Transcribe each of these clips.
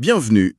Bienvenue.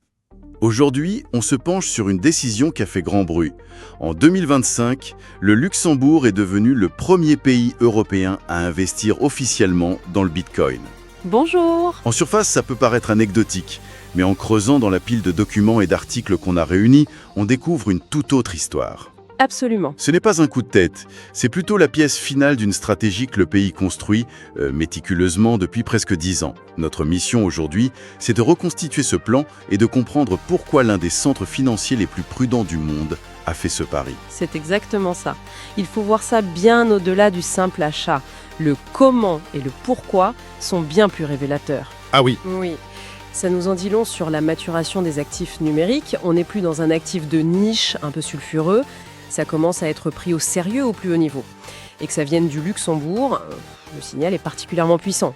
Aujourd'hui, on se penche sur une décision qui a fait grand bruit. En 2025, le Luxembourg est devenu le premier pays européen à investir officiellement dans le Bitcoin. Bonjour. En surface, ça peut paraître anecdotique, mais en creusant dans la pile de documents et d'articles qu'on a réunis, on découvre une toute autre histoire. Absolument. Ce n'est pas un coup de tête, c'est plutôt la pièce finale d'une stratégie que le pays construit méticuleusement depuis presque 10 ans. Notre mission aujourd'hui, c'est de reconstituer ce plan et de comprendre pourquoi l'un des centres financiers les plus prudents du monde a fait ce pari. C'est exactement ça. Il faut voir ça bien au-delà du simple achat. Le comment et le pourquoi sont bien plus révélateurs. Ah oui. Oui. Ça nous en dit long sur la maturation des actifs numériques. On n'est plus dans un actif de niche un peu sulfureux. Ça commence à être pris au sérieux au plus haut niveau. Et que ça vienne du Luxembourg, le signal est particulièrement puissant.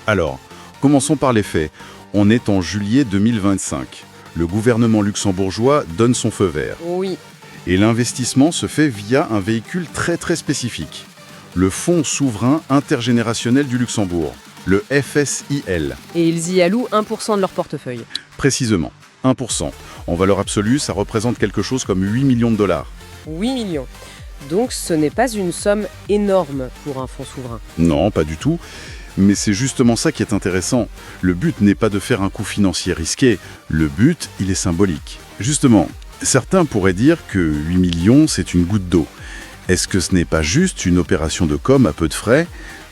Alors, commençons par les faits. On est en juillet 2025. Le gouvernement luxembourgeois donne son feu vert. Oui, Et l'investissement se fait via un véhicule très spécifique. Le Fonds souverain intergénérationnel du Luxembourg, le FSIL. et ils y allouent 1% de leur portefeuille. Précisément, 1%. En valeur absolue, ça représente quelque chose comme 8 millions de dollars. 8 millions. Donc ce n'est pas une somme énorme pour un fonds souverain. Non, pas du tout. Mais c'est justement ça qui est intéressant. Le but n'est pas de faire un coup financier risqué. Le but, il est symbolique. Justement, certains pourraient dire que 8 millions, c'est une goutte d'eau. Est-ce que ce n'est pas juste une opération de com à peu de frais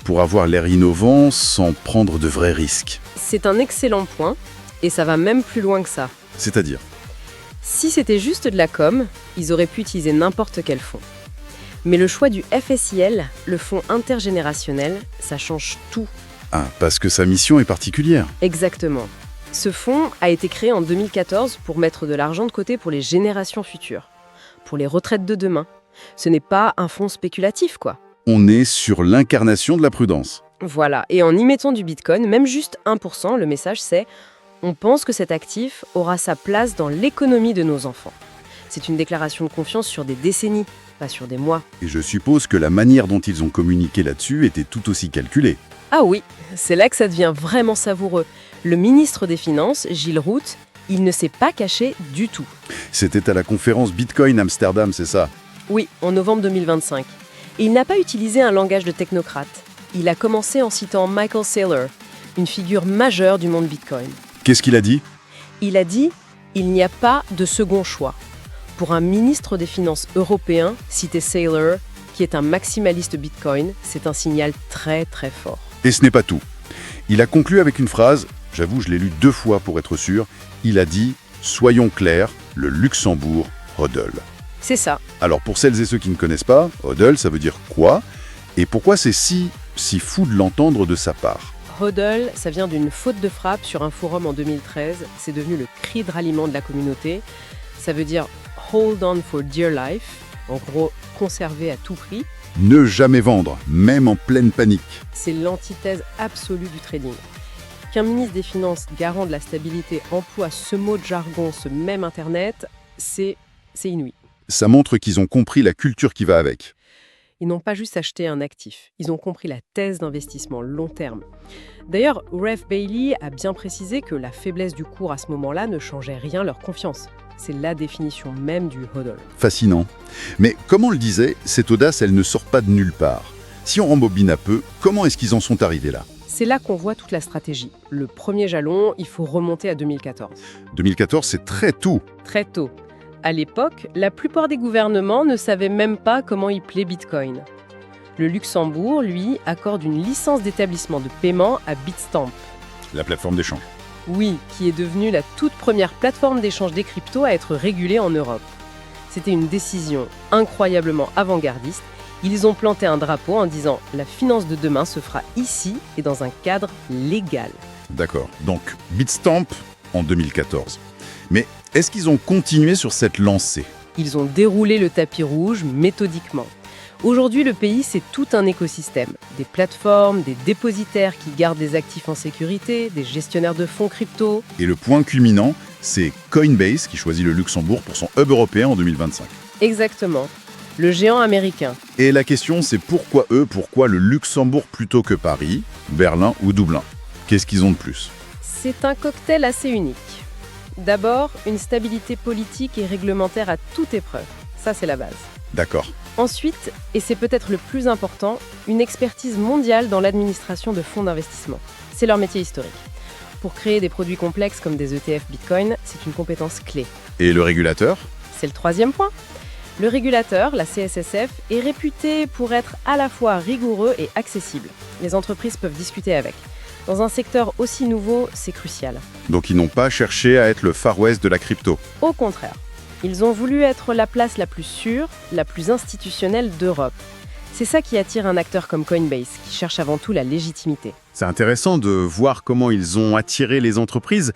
pour avoir l'air innovant sans prendre de vrais risques? C'est un excellent point, et ça va même plus loin que ça. C'est-à-dire? Si c'était juste de la com, ils auraient pu utiliser n'importe quel fonds. Mais le choix du FSIL, le fonds intergénérationnel, ça change tout. Ah, parce que sa mission est particulière. Exactement. Ce fonds a été créé en 2014 pour mettre de l'argent de côté pour les générations futures, pour les retraites de demain. Ce n'est pas un fonds spéculatif, quoi. On est sur l'incarnation de la prudence. Voilà, et en y mettant du Bitcoin, même juste 1%, le message c'est « On pense que cet actif aura sa place dans l'économie de nos enfants ». C'est une déclaration de confiance sur des décennies, pas sur des mois. Et je suppose que la manière dont ils ont communiqué là-dessus était tout aussi calculée. Ah oui, c'est là que ça devient vraiment savoureux. Le ministre des Finances, Gilles Roux, il ne s'est pas caché du tout. C'était à la conférence Bitcoin Amsterdam, c'est ça? Oui, en novembre 2025. Et il n'a pas utilisé un langage de technocrate. Il a commencé en citant Michael Saylor, une figure majeure du monde Bitcoin. Qu'est-ce qu'il a dit? Il a dit « Il n'y a pas de second choix ». Pour un ministre des Finances européen, citer Saylor, qui est un maximaliste Bitcoin, c'est un signal très fort. Et ce n'est pas tout. Il a conclu avec une phrase, j'avoue je l'ai lu 2 fois pour être sûr, il a dit « Soyons clairs, le Luxembourg hodl ». C'est ça. Alors pour celles et ceux qui ne connaissent pas, hodl ça veut dire quoi? Et pourquoi c'est si fou de l'entendre de sa part? Hodl, ça vient d'une faute de frappe sur un forum en 2013. C'est devenu le cri de ralliement de la communauté. Ça veut dire « hold on for dear life », en gros, conserver à tout prix. Ne jamais vendre, même en pleine panique. C'est l'antithèse absolue du trading. Qu'un ministre des Finances garant de la stabilité emploie ce mot de jargon, ce même Internet, c'est inouï. Ça montre qu'ils ont compris la culture qui va avec. Ils n'ont pas juste acheté un actif, ils ont compris la thèse d'investissement long terme. D'ailleurs, Ref Bailey a bien précisé que la faiblesse du cours à ce moment-là ne changeait rien leur confiance. C'est la définition même du hodl. Fascinant. Mais comme on le disait, cette audace, elle ne sort pas de nulle part. Si on rembobine un peu, comment est-ce qu'ils en sont arrivés là? C'est là qu'on voit toute la stratégie. Le premier jalon, il faut remonter à 2014. 2014, c'est très tôt. Très tôt. À l'époque, la plupart des gouvernements ne savaient même pas comment y plaît Bitcoin. Le Luxembourg, lui, accorde une licence d'établissement de paiement à Bitstamp. La plateforme d'échange. Oui, qui est devenue la toute première plateforme d'échange des cryptos à être régulée en Europe. C'était une décision incroyablement avant-gardiste. Ils ont planté un drapeau en disant « La finance de demain se fera ici et dans un cadre légal ». D'accord. Donc, Bitstamp en 2014. Mais est-ce qu'ils ont continué sur cette lancée? Ils ont déroulé le tapis rouge méthodiquement. Aujourd'hui, le pays, c'est tout un écosystème. Des plateformes, des dépositaires qui gardent des actifs en sécurité, des gestionnaires de fonds crypto. Et le point culminant, c'est Coinbase qui choisit le Luxembourg pour son hub européen en 2025. Exactement. Le géant américain. Et la question, c'est pourquoi eux, pourquoi le Luxembourg plutôt que Paris, Berlin ou Dublin? Qu'est-ce qu'ils ont de plus? C'est un cocktail assez unique. D'abord, une stabilité politique et réglementaire à toute épreuve. Ça, c'est la base. D'accord. Ensuite, et c'est peut-être le plus important, une expertise mondiale dans l'administration de fonds d'investissement. C'est leur métier historique. Pour créer des produits complexes comme des ETF Bitcoin, c'est une compétence clé. Et le régulateur? C'est le troisième point. Le régulateur, la CSSF, est réputé pour être à la fois rigoureux et accessible. Les entreprises peuvent discuter avec. Dans un secteur aussi nouveau, c'est crucial. Donc ils n'ont pas cherché à être le Far West de la crypto. Au contraire, ils ont voulu être la place la plus sûre, la plus institutionnelle d'Europe. C'est ça qui attire un acteur comme Coinbase, qui cherche avant tout la légitimité. C'est intéressant de voir comment ils ont attiré les entreprises,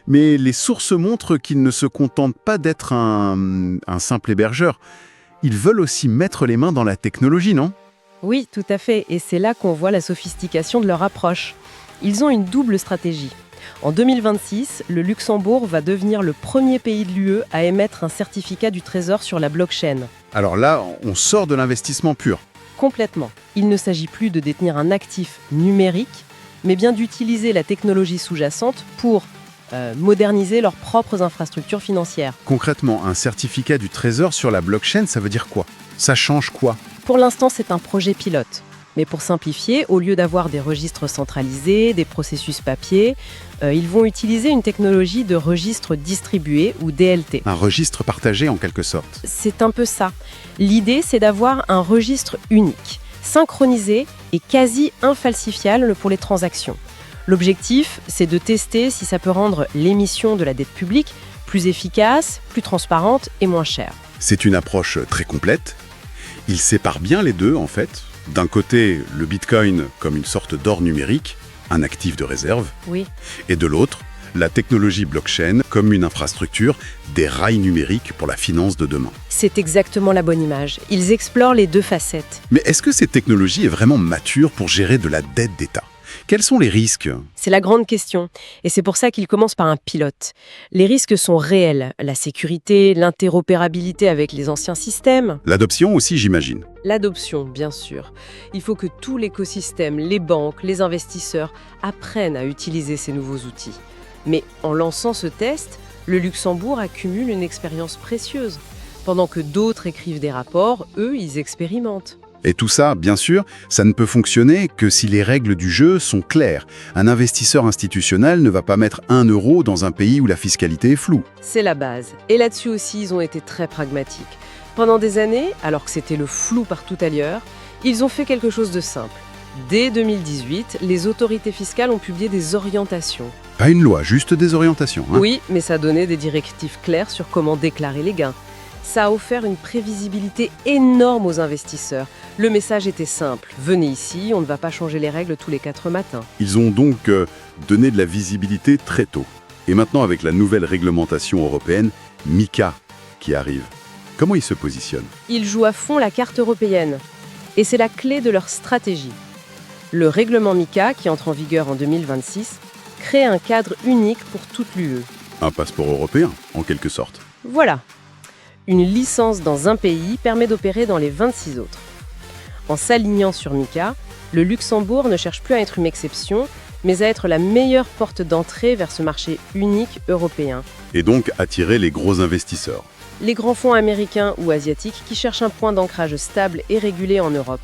mais les sources montrent qu'ils ne se contentent pas d'être un simple hébergeur. Ils veulent aussi mettre les mains dans la technologie, non? Oui, tout à fait, et c'est là qu'on voit la sophistication de leur approche. Ils ont une double stratégie. En 2026, le Luxembourg va devenir le premier pays de l'UE à émettre un certificat du Trésor sur la blockchain. Alors là, on sort de l'investissement pur. Complètement. Il ne s'agit plus de détenir un actif numérique, mais bien d'utiliser la technologie sous-jacente pour moderniser leurs propres infrastructures financières. Concrètement, un certificat du Trésor sur la blockchain, ça veut dire quoi? Ça change quoi? Pour l'instant, c'est un projet pilote. Mais pour simplifier, au lieu d'avoir des registres centralisés, des processus papier, ils vont utiliser une technologie de registre distribué ou DLT. Un registre partagé en quelque sorte. C'est un peu ça. L'idée, c'est d'avoir un registre unique, synchronisé et quasi infalsifiable pour les transactions. L'objectif, c'est de tester si ça peut rendre l'émission de la dette publique plus efficace, plus transparente et moins chère. C'est une approche très complète. Ils séparent bien les deux, en fait. D'un côté, le Bitcoin comme une sorte d'or numérique, un actif de réserve, Oui. et de l'autre, la technologie blockchain comme une infrastructure, des rails numériques pour la finance de demain. C'est exactement la bonne image. Ils explorent les deux facettes. Mais est-ce que cette technologie est vraiment mature pour gérer de la dette d'État? Quels sont les risques? C'est la grande question, et c'est pour ça qu'ils commencent par un pilote. Les risques sont réels, la sécurité, l'interopérabilité avec les anciens systèmes. L'adoption aussi, j'imagine. L'adoption, bien sûr. Il faut que tout l'écosystème, les banques, les investisseurs apprennent à utiliser ces nouveaux outils. Mais en lançant ce test, le Luxembourg accumule une expérience précieuse. Pendant que d'autres écrivent des rapports, eux, ils expérimentent. Et tout ça, bien sûr, ça ne peut fonctionner que si les règles du jeu sont claires. Un investisseur institutionnel ne va pas mettre 1 euro dans un pays où la fiscalité est floue. C'est la base. Et là-dessus aussi, ils ont été très pragmatiques. Pendant des années, alors que c'était le flou partout ailleurs, ils ont fait quelque chose de simple. Dès 2018, les autorités fiscales ont publié des orientations. Pas une loi, juste des orientations. Oui, mais ça donnait des directives claires sur comment déclarer les gains. Ça a offert une prévisibilité énorme aux investisseurs. Le message était simple. Venez ici, on ne va pas changer les règles tous les 4 matins. Ils ont donc donné de la visibilité très tôt. Et maintenant, avec la nouvelle réglementation européenne, MiCA, qui arrive, comment ils se positionnent? Ils jouent à fond la carte européenne. Et c'est la clé de leur stratégie. Le règlement MiCA, qui entre en vigueur en 2026, crée un cadre unique pour toute l'UE. Un passeport européen, en quelque sorte. Voilà. Une licence dans un pays permet d'opérer dans les 26 autres. En s'alignant sur MiCA, le Luxembourg ne cherche plus à être une exception, mais à être la meilleure porte d'entrée vers ce marché unique européen. Et donc attirer les gros investisseurs. Les grands fonds américains ou asiatiques qui cherchent un point d'ancrage stable et régulé en Europe.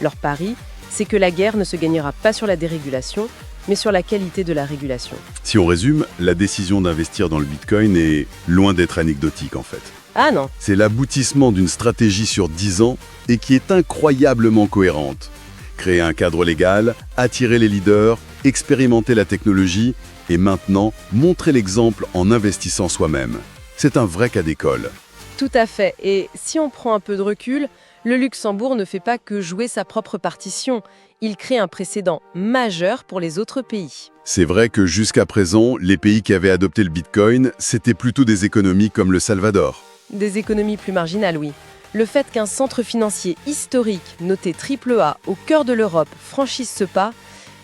Leur pari, c'est que la guerre ne se gagnera pas sur la dérégulation, mais sur la qualité de la régulation. Si on résume, la décision d'investir dans le Bitcoin est loin d'être anecdotique en fait. Ah non, C'est l'aboutissement d'une stratégie sur 10 ans et qui est incroyablement cohérente. Créer un cadre légal, attirer les leaders, expérimenter la technologie et maintenant montrer l'exemple en investissant soi-même. C'est un vrai cas d'école. tout à fait. Et si on prend un peu de recul, le Luxembourg ne fait pas que jouer sa propre partition. Il crée un précédent majeur pour les autres pays. C'est vrai que jusqu'à présent, les pays qui avaient adopté le Bitcoin, c'était plutôt des économies comme le Salvador. Des économies plus marginales, oui. Le fait qu'un centre financier historique, noté AAA, au cœur de l'Europe, franchisse ce pas,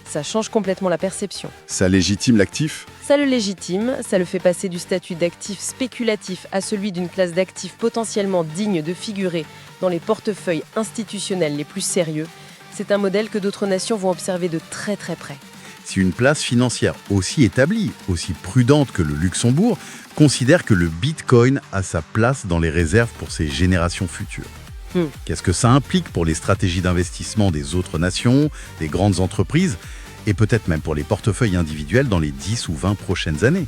ça change complètement la perception. Ça légitime l'actif? Ça le légitime, ça le fait passer du statut d'actif spéculatif à celui d'une classe d'actifs potentiellement digne de figurer dans les portefeuilles institutionnels les plus sérieux. C'est un modèle que d'autres nations vont observer de très très près. si une place financière aussi établie, aussi prudente que le Luxembourg, considère que le Bitcoin a sa place dans les réserves pour ses générations futures. Qu'est-ce que ça implique pour les stratégies d'investissement des autres nations, des grandes entreprises, et peut-être même pour les portefeuilles individuels dans les 10 ou 20 prochaines années?